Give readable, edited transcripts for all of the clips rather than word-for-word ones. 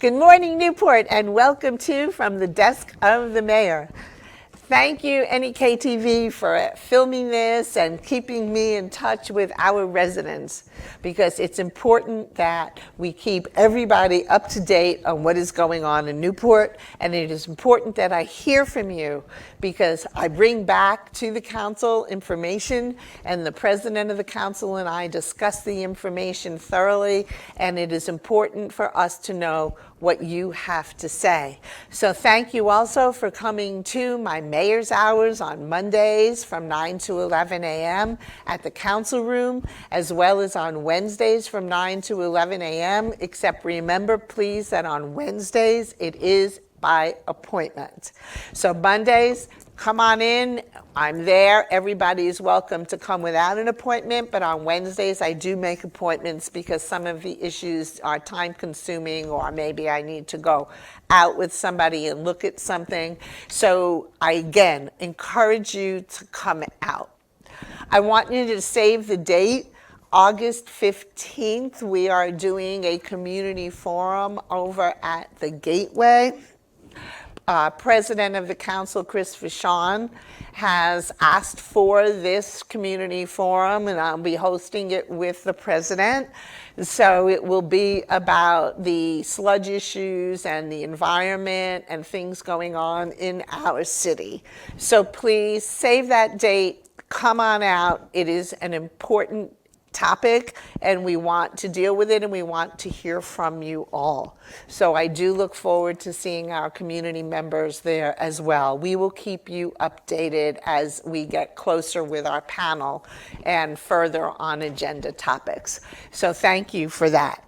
Good morning, Newport, and welcome to From the Desk of the Mayor. Thank you, NEK-TV, for filming this and keeping me in touch with our residents, because it's important that we keep everybody up to date on what is going on in Newport, and it is important that I hear from you, because I bring back to the council information, and the president of the council and I discuss the information thoroughly, and it is important for us to know what you have to say. So thank you also for coming to my mayor's hours on Mondays from 9 to 11 a.m. at the council room, as well as on Wednesdays from 9 to 11 a.m. Except remember, please, that on Wednesdays it is by appointment. So Mondays, come on in. I'm there. Everybody is welcome to come without an appointment, but on Wednesdays I do make appointments because some of the issues are time consuming, or maybe I need to go out with somebody and look at something. So I again encourage you to come out. I want you to save the date. August 15th, we are doing a community forum over at the Gateway. President of the council, Chris Vachon, has asked for this community forum, and I'll be hosting it with the president. So it will be about the sludge issues and the environment and things going on in our city. So please save that date, come on out. It is an important topic, and we want to deal with it, and we want to hear from you all. So I do look forward to seeing our community members there as well. We will keep you updated as we get closer with our panel and further on agenda topics. So thank you for that.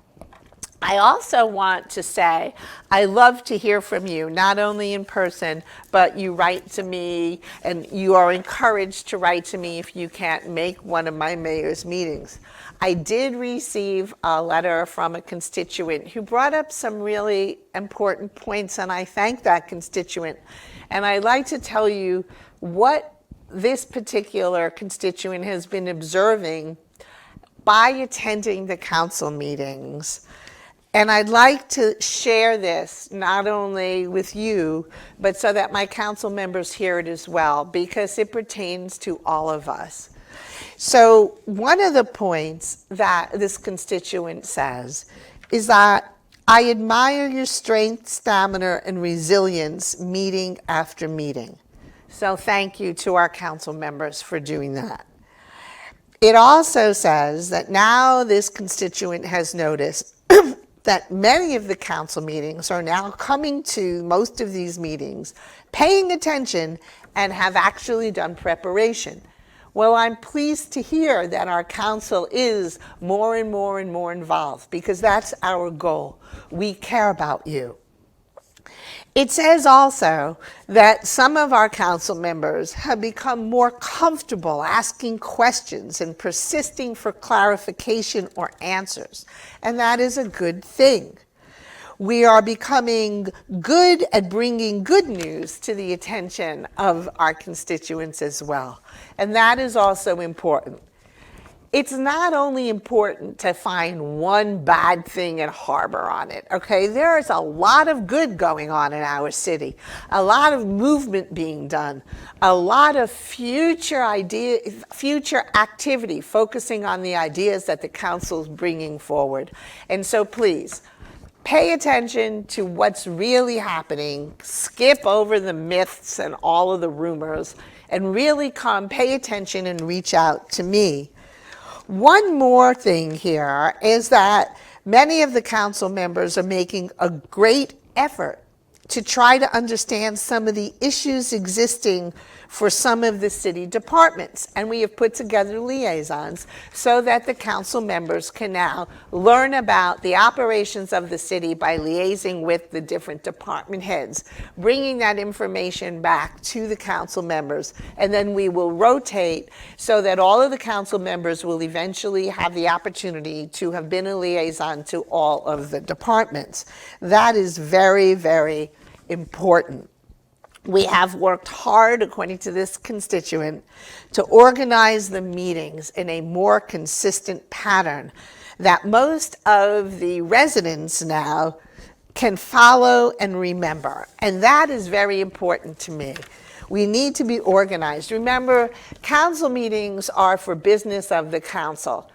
I also want to say I love to hear from you, not only in person, but you write to me, and you are encouraged to write to me if you can't make one of my mayor's meetings. I did receive a letter from a constituent who brought up some really important points, and I thank that constituent. And I'd like to tell you what this particular constituent has been observing by attending the council meetings. And I'd like to share this not only with you, but so that my council members hear it as well, because it pertains to all of us. So one of the points that this constituent says is that I admire your strength, stamina, and resilience meeting after meeting. So thank you to our council members for doing that. It also says that now this constituent has noticed that many of the council meetings are now coming to most of these meetings, paying attention, and have actually done preparation. Well, I'm pleased to hear that our council is more and more and more involved, because that's our goal. We care about you. It says also that some of our council members have become more comfortable asking questions and persisting for clarification or answers, and that is a good thing. We are becoming good at bringing good news to the attention of our constituents as well, and that is also important. It's not only important to find one bad thing and harbor on it, okay? There is a lot of good going on in our city, a lot of movement being done, a lot of future activity focusing on the ideas that the council is bringing forward. And so please, pay attention to what's really happening, skip over the myths and all of the rumors, and really come, pay attention, and reach out to me. One more thing here is that many of the council members are making a great effort to try to understand some of the issues existing for some of the city departments. And we have put together liaisons so that the council members can now learn about the operations of the city by liaising with the different department heads, bringing that information back to the council members, and then we will rotate so that all of the council members will eventually have the opportunity to have been a liaison to all of the departments. That is very, very important. We have worked hard, according to this constituent, to organize the meetings in a more consistent pattern that most of the residents now can follow and remember. And that is very important to me. We need to be organized. Remember, council meetings are for business of the council.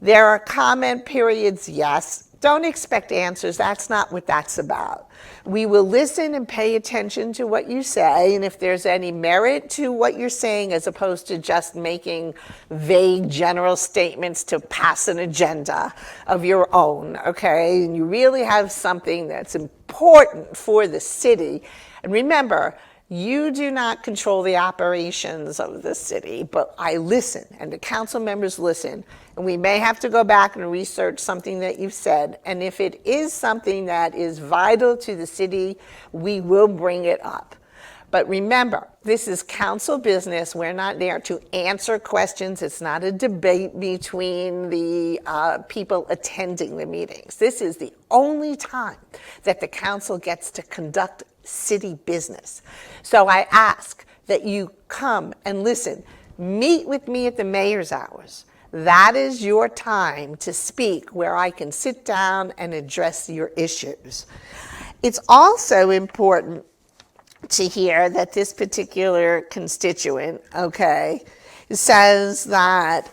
There are comment periods, yes. Don't expect answers. That's not what that's about. We will listen and pay attention to what you say, and if there's any merit to what you're saying, as opposed to just making vague general statements to pass an agenda of your own, okay? And you really have something that's important for the city. And remember, you do not control the operations of the city, but I listen, and the council members listen, and we may have to go back and research something that you've said, and if it is something that is vital to the city, we will bring it up. But remember, this is council business. We're not there to answer questions. It's not a debate between the people attending the meetings. This is the only time that the council gets to conduct city business. So I ask that you come and listen. Meet with me at the mayor's hours. That is your time to speak, where I can sit down and address your issues. It's also important to hear that this particular constituent, okay, says that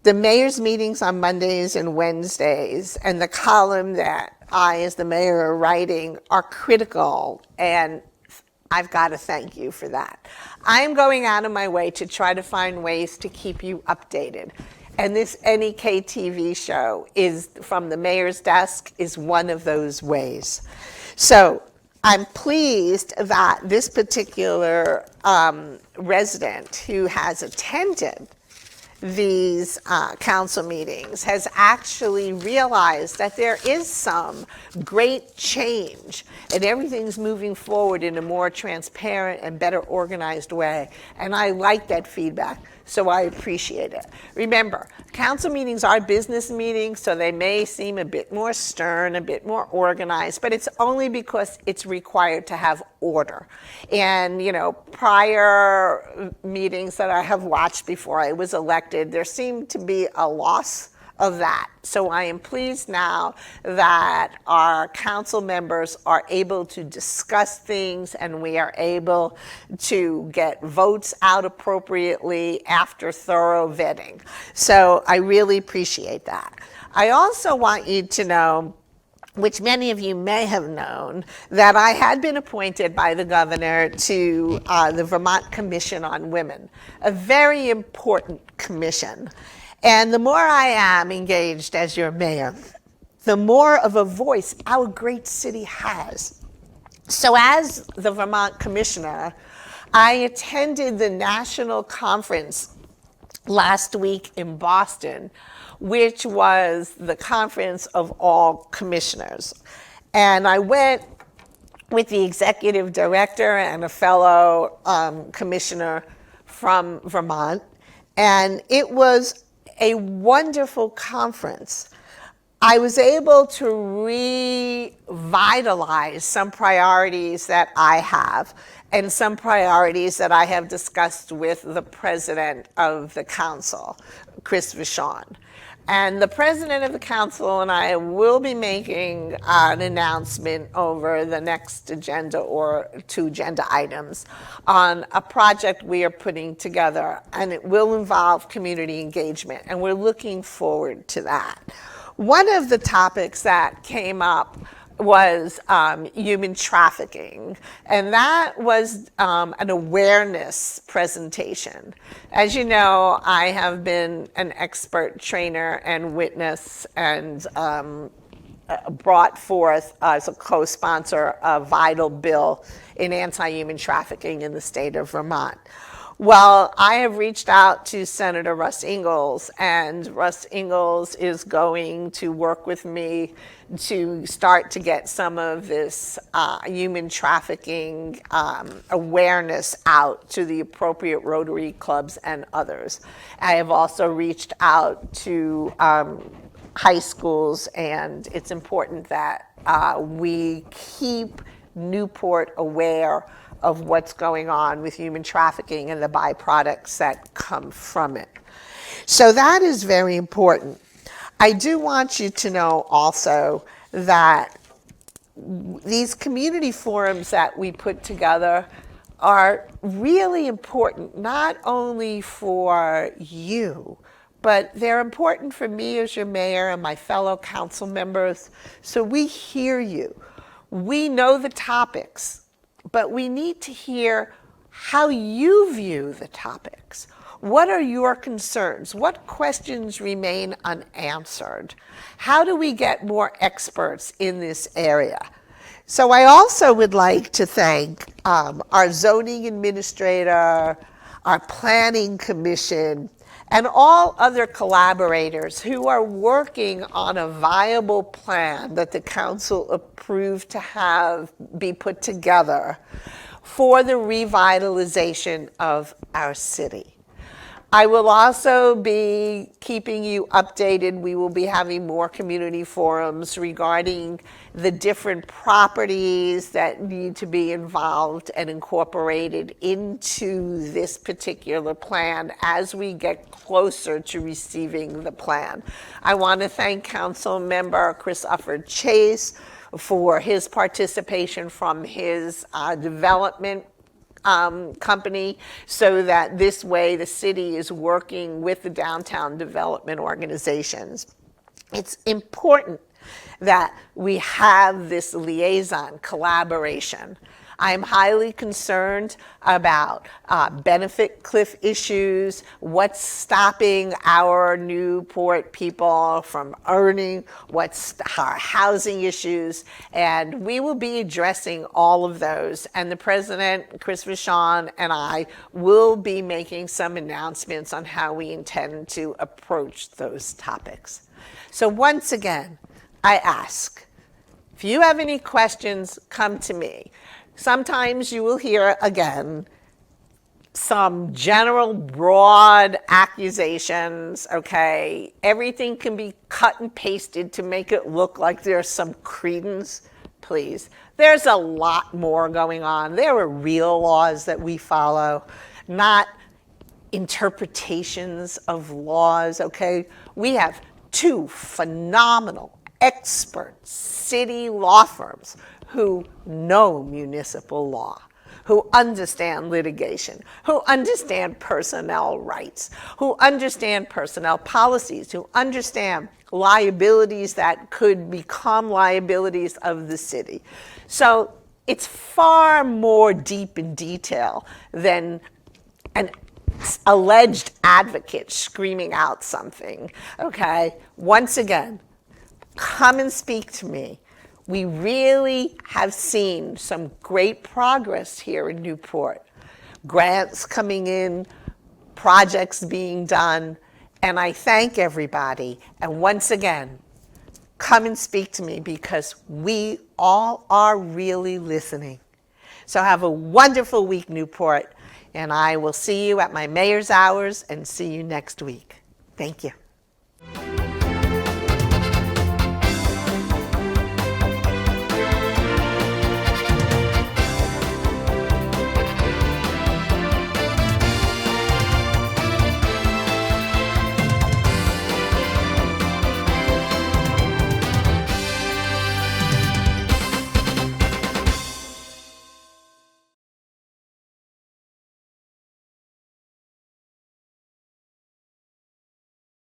the mayor's meetings on Mondays and Wednesdays and the column that I, as the mayor, are writing are critical, and I've got to thank you for that. I am going out of my way to try to find ways to keep you updated. And this NEK-TV show is from the mayor's desk is one of those ways. So I'm pleased that this particular resident who has attended these council meetings has actually realized that there is some great change and everything's moving forward in a more transparent and better organized way. And I like that feedback, so I appreciate it. Remember, council meetings are business meetings, so they may seem a bit more stern, a bit more organized, but it's only because it's required to have order. And, you know, prior meetings that I have watched before I was elected, there seemed to be a loss of that. So I am pleased now that our council members are able to discuss things and we are able to get votes out appropriately after thorough vetting. So I really appreciate that. I also want you to know, which many of you may have known, that I had been appointed by the governor to the Vermont Commission on Women, a very important commission. And the more I am engaged as your mayor, the more of a voice our great city has. So as the Vermont Commissioner, I attended the national conference last week in Boston, which was the conference of all commissioners. And I went with the executive director and a fellow commissioner from Vermont, and it was a wonderful conference. I was able to revitalize some priorities that I have and some priorities that I have discussed with the president of the council, Chris Vachon. And the president of the council and I will be making an announcement over the next agenda or 2 agenda items on a project we are putting together, and it will involve community engagement, and we're looking forward to that. One of the topics that came up was human trafficking, and that was an awareness presentation. As you know, I have been an expert trainer and witness and brought forth as a co-sponsor a vital bill in anti-human trafficking in the state of Vermont. Well, I have reached out to Senator Russ Ingalls, and Russ Ingalls is going to work with me to start to get some of this human trafficking awareness out to the appropriate Rotary clubs and others. I have also reached out to high schools, and it's important that we keep Newport aware of what's going on with human trafficking and the byproducts that come from it. So that is very important. I do want you to know also that these community forums that we put together are really important, not only for you, but they're important for me as your mayor and my fellow council members. So we hear you. We know the topics, but we need to hear how you view the topics. What are your concerns? What questions remain unanswered? How do we get more experts in this area? So I also would like to thank our zoning administrator, our planning commission, and all other collaborators who are working on a viable plan that the council approved to have be put together for the revitalization of our city. I will also be keeping you updated. We will be having more community forums regarding the different properties that need to be involved and incorporated into this particular plan as we get closer to receiving the plan. I want to thank Council Member Chris Ufford Chase for his participation from his development company, so that this way the city is working with the downtown development organizations. It's important that we have this liaison collaboration. I'm highly concerned about benefit cliff issues, what's stopping our Newport people from earning, what's our housing issues, and we will be addressing all of those. And the President, Chris Vachon, and I will be making some announcements on how we intend to approach those topics. So once again, I ask, if you have any questions, come to me. Sometimes you will hear, again, some general broad accusations, okay? Everything can be cut and pasted to make it look like there's some credence. Please, there's a lot more going on. There are real laws that we follow, not interpretations of laws, okay? We have two phenomenal expert city law firms who know municipal law, who understand litigation, who understand personnel rights, who understand personnel policies, who understand liabilities that could become liabilities of the city. So it's far more deep in detail than an alleged advocate screaming out something, okay? Once again, come and speak to me. We really have seen some great progress here in Newport. Grants coming in, projects being done, and I thank everybody. And once again, come and speak to me because we all are really listening. So have a wonderful week, Newport, and I will see you at my mayor's hours and see you next week. Thank you.